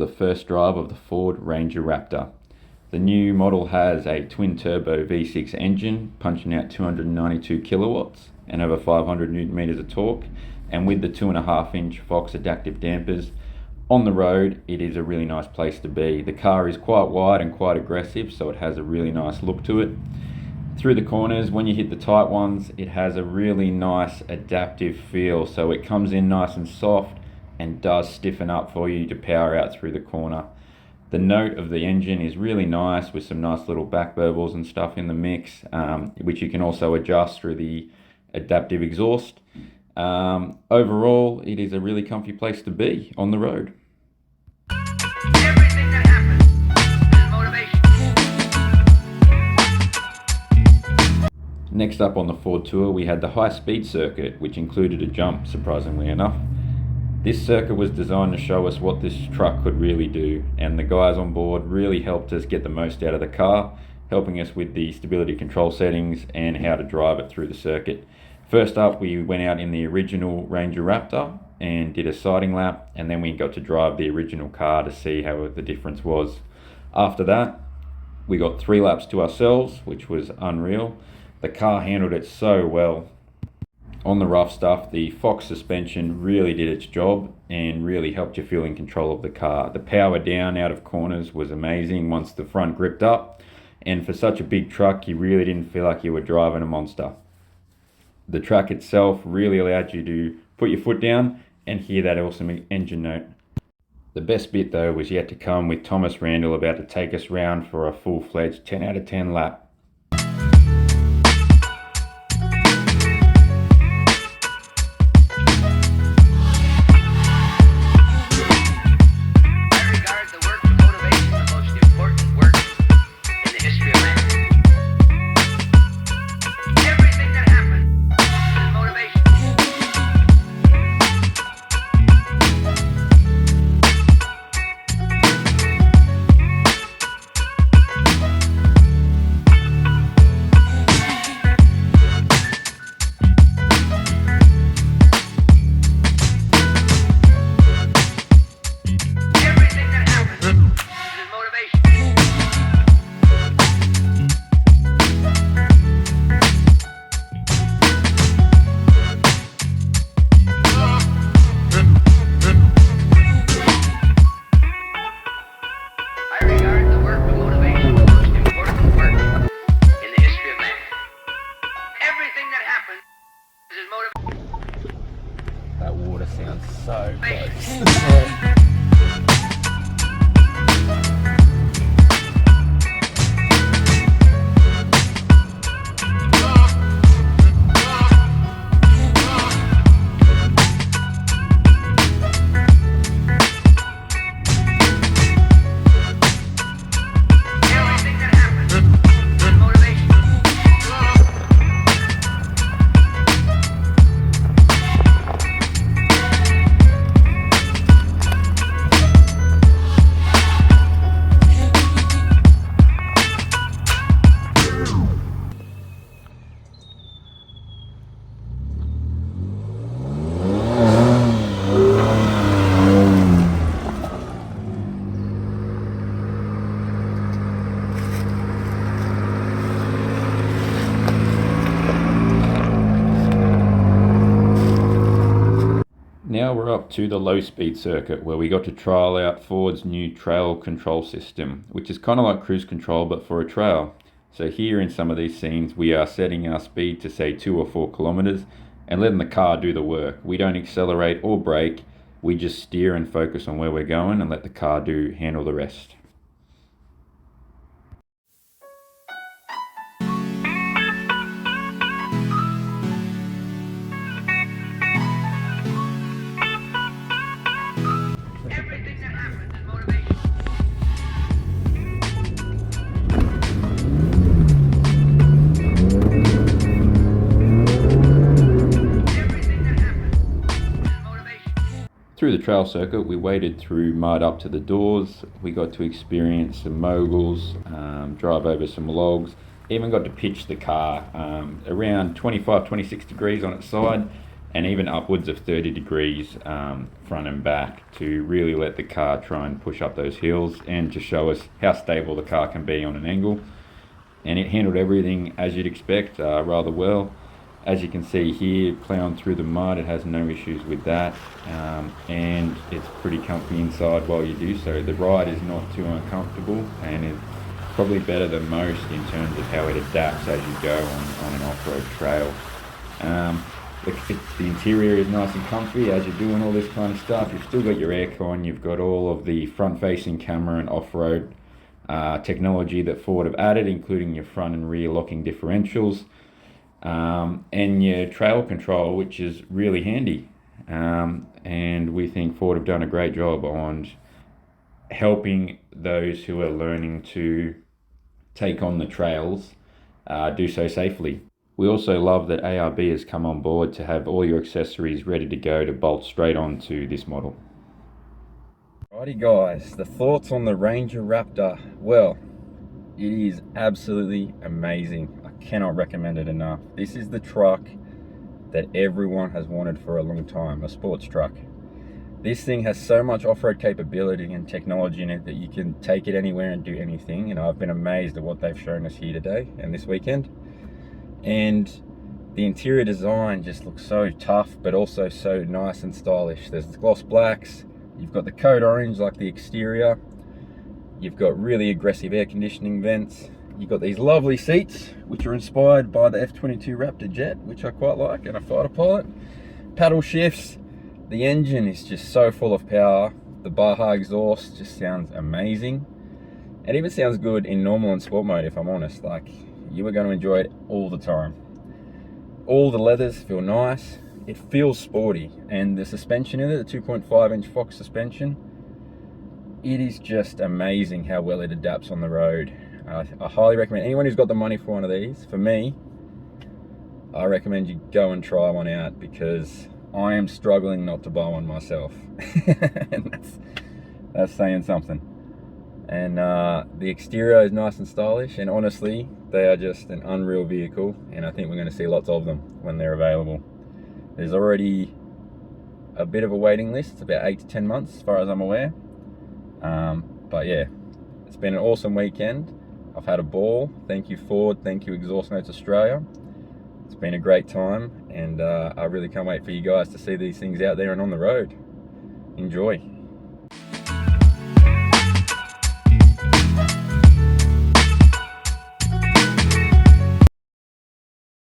the first drive of the Ford Ranger Raptor. The new model has a twin-turbo V6 engine punching out 292 kilowatts and over 500 newton meters of torque, and with the 2.5-inch Fox adaptive dampers. On the road, it is a really nice place to be. The car is quite wide and quite aggressive, so it has a really nice look to it. Through the corners, when you hit the tight ones, it has a really nice adaptive feel, so it comes in nice and soft and does stiffen up for you to power out through the corner. The note of the engine is really nice with some nice little back burbles and stuff in the mix, which you can also adjust through the adaptive exhaust. Overall, it is a really comfy place to be on the road. Everything that happens is motivation. Next up on the Ford tour, we had the high-speed circuit, which included a jump, surprisingly enough. This circuit was designed to show us what this truck could really do, and the guys on board really helped us get the most out of the car, helping us with the stability control settings and how to drive it through the circuit. First up, we went out in the original Ranger Raptor and did a sighting lap, and then we got to drive the original car to see how the difference was. After that, we got 3 laps to ourselves, which was unreal. The car handled it so well. On the rough stuff, the Fox suspension really did its job and really helped you feel in control of the car. The power down out of corners was amazing once the front gripped up, and for such a big truck, you really didn't feel like you were driving a monster. The track itself really allowed you to put your foot down and hear that awesome engine note. The best bit though was yet to come, with Thomas Randall about to take us round for a full-fledged 10 out of 10 lap. That water sounds so close. Now we're up to the low-speed circuit, where we got to trial out Ford's new trail control system, which is kind of like cruise control but for a trail. So here in some of these scenes, we are setting our speed to say 2 or 4 kilometers and letting the car do the work. We don't accelerate or brake, we just steer and focus on where we're going and let the car handle the rest. Through the trail circuit, we waded through mud up to the doors. We got to experience some moguls, drive over some logs, even got to pitch the car around 25-26 degrees on its side, and even upwards of 30 degrees front and back, to really let the car try and push up those hills and to show us how stable the car can be on an angle. And it handled everything as you'd expect, rather well. As you can see here, plowing through the mud, it has no issues with that, and it's pretty comfy inside while you do so. The ride is not too uncomfortable, and it's probably better than most in terms of how it adapts as you go on an off-road trail. The interior is nice and comfy as you're doing all this kind of stuff. You've still got your aircon, you've got all of the front-facing camera and off-road technology that Ford have added, including your front and rear locking differentials, and your trail control, which is really handy. And we think Ford have done a great job on helping those who are learning to take on the trails do so safely. We also love that ARB has come on board to have all your accessories ready to go to bolt straight onto this model. Righty guys, the thoughts on the Ranger Raptor. Well, it is absolutely amazing. I cannot recommend it enough. This is the truck that everyone has wanted for a long time, a sports truck. This thing has so much off-road capability and technology in it that you can take it anywhere and do anything. And I've been amazed at what they've shown us here today and this weekend. And the interior design just looks so tough, but also so nice and stylish. There's the gloss blacks, you've got the code orange like the exterior, you've got really aggressive air conditioning vents, you've got these lovely seats which are inspired by the F-22 Raptor jet, which I quite like, and a fighter pilot. Paddle shifts, the engine is just so full of power, the Baja exhaust just sounds amazing. It even sounds good in normal and sport mode, if I'm honest. Like, you are going to enjoy it all the time. All the leathers feel nice, it feels sporty, and the suspension in it, the 2.5-inch Fox suspension, it is just amazing how well it adapts on the road. I highly recommend anyone who's got the money for one of these. For me, I recommend you go and try one out, because I am struggling not to buy one myself. And that's saying something. And the exterior is nice and stylish, and honestly, they are just an unreal vehicle, and I think we're going to see lots of them when they're available. There's already a bit of a waiting list. It's about 8 to 10 months as far as I'm aware. But yeah, it's been an awesome weekend. I've had a ball. Thank you Ford, thank you Exhaust Notes Australia. It's been a great time, and I really can't wait for you guys to see these things out there and on the road. Enjoy.